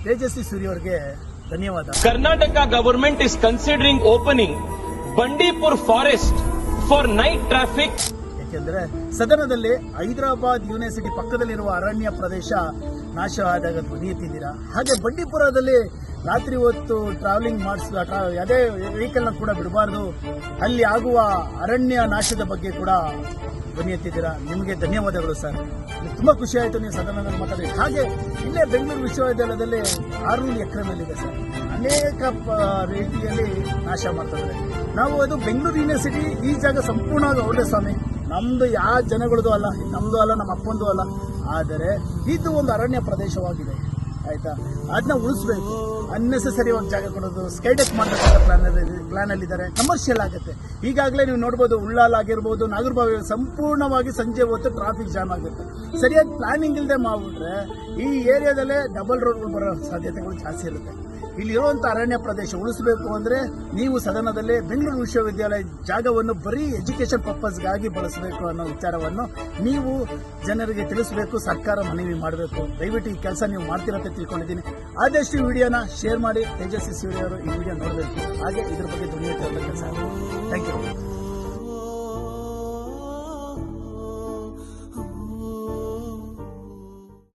ತೇಜಸ್ವಿ ಸೂರ್ಯ ಅವರಿಗೆ ಧನ್ಯವಾದ. Karnataka government is considering opening Bandipur forest for night traffic. ಯಾಕೆಂದ್ರೆ ಸದನದಲ್ಲಿ ಹೈದರಾಬಾದ್ ಯೂನಿವರ್ಸಿಟಿ ಪಕ್ಕದಲ್ಲಿರುವ ಅರಣ್ಯ ಪ್ರದೇಶ ನಾಶ ಆದಾಗ ಧ್ವನಿ ಎತ್ತಿದ್ದೀರಾ. ಹಾಗೆ ಬಂಡೀಪುರದಲ್ಲಿ ರಾತ್ರಿ ಹೊತ್ತು ಟ್ರಾವೆಲಿಂಗ್ ಅದೇ ವೆಹಿಕಲ್ ನ ಕೂಡ ಬಿಡಬಾರ್ದು, ಅಲ್ಲಿ ಆಗುವ ಅರಣ್ಯ ನಾಶದ ಬಗ್ಗೆ ಕೂಡ ಧ್ವನಿ ಎತ್ತಿದ್ದೀರಾ. ನಿಮಗೆ ಧನ್ಯವಾದಗಳು ಸರ್. ತುಂಬಾ ಖುಷಿ ಆಯಿತು ನೀವು ಸದನದಲ್ಲಿ ಮಾತಾಡಿ. ಹಾಗೆ ಇಲ್ಲೇ ಬೆಂಗಳೂರು ವಿಶ್ವವಿದ್ಯಾಲಯದಲ್ಲಿ 600 ಎಕರೆ ಮೇಲಿದೆ ಸರ್, ಅನೇಕ ರೀತಿಯಲ್ಲಿ ನಾಶ ಮಾಡ್ತಾರೆ. ನಾವು ಅದು ಬೆಂಗಳೂರು ಯೂನಿವರ್ಸಿಟಿ ಈ ಜಾಗ ಸಂಪೂರ್ಣವಾಗಿ ಅವ್ರದೇ ಸ್ವಾಮಿ, ನಮ್ದು ಯಾವ ಜನಗಳದು ಅಲ್ಲ, ನಮ್ದು ಅಲ್ಲ, ನಮ್ಮ ಅಪ್ಪಂದು ಅಲ್ಲ. ಆದರೆ ಇದು ಒಂದು ಅರಣ್ಯ ಪ್ರದೇಶವಾಗಿದೆ, ಆಯ್ತಾ? ಅದನ್ನ ಉಳಿಸ್ಬೇಕು. ಅನ್ನೆಸೆಸರಿ ಒಂದು ಜಾಗ ಕೊಡೋದು, ಸ್ಕೈಡೆಕ್ ಮಾಡಬೇಕಾದ ಪ್ಲಾನ್ ಅಲ್ಲಿದ್ದಾರೆ. ಕಮರ್ಷಿಯಲ್ ಆಗುತ್ತೆ. ಈಗಾಗಲೇ ನೀವು ನೋಡ್ಬೋದು, ಉಳ್ಳಾಲ್ ಆಗಿರ್ಬೋದು, ನಾಗರಬಾವಿ ಸಂಪೂರ್ಣವಾಗಿ ಸಂಜೆ ಹೊತ್ತು ಟ್ರಾಫಿಕ್ ಜಾಮ್ ಆಗುತ್ತೆ. ಸರಿಯಾಗಿ ಪ್ಲಾನಿಂಗ್ ಇಲ್ಲದೆ ಮಾಡ್ಬಿಟ್ರೆ ಈ ಏರಿಯಾದಲ್ಲೇ ಡಬಲ್ ರೋಡ್ಗಳು ಬರೋ ಸಾಧ್ಯತೆಗಳು ಜಾಸ್ತಿ ಇರುತ್ತೆ. ಇಲ್ಲಿರುವಂಥ ಅರಣ್ಯ ಪ್ರದೇಶ ಉಳಿಸಬೇಕು ಅಂದರೆ ನೀವು ಸದನದಲ್ಲಿ ಬೆಂಗಳೂರು ವಿಶ್ವವಿದ್ಯಾಲಯ ಜಾಗವನ್ನು ಬರೀ ಎಜುಕೇಷನ್ ಪರ್ಪಸ್ಗಾಗಿ ಬಳಸಬೇಕು ಅನ್ನೋ ವಿಚಾರವನ್ನು ನೀವು ಜನರಿಗೆ ತಿಳಿಸಬೇಕು, ಸರ್ಕಾರ ಮನವಿ ಮಾಡಬೇಕು. ದಯವಿಟ್ಟು ಈ ಕೆಲಸ ನೀವು ಮಾಡ್ತಿರತ್ತೆ ತಿಳ್ಕೊಂಡಿದ್ದೀನಿ. ಆದಷ್ಟು ಈ ವಿಡಿಯೋನ ಶೇರ್ ಮಾಡಿ. ತೇಜಸ್ವಿ ಸೂರ್ಯ ಅವರು ಈ ವಿಡಿಯೋ ನೋಡಬೇಕು, ಹಾಗೆ ಇದ್ರ ಬಗ್ಗೆ ಧ್ವನಿ ಎತ್ತುವಂಥ ಕೆಲಸ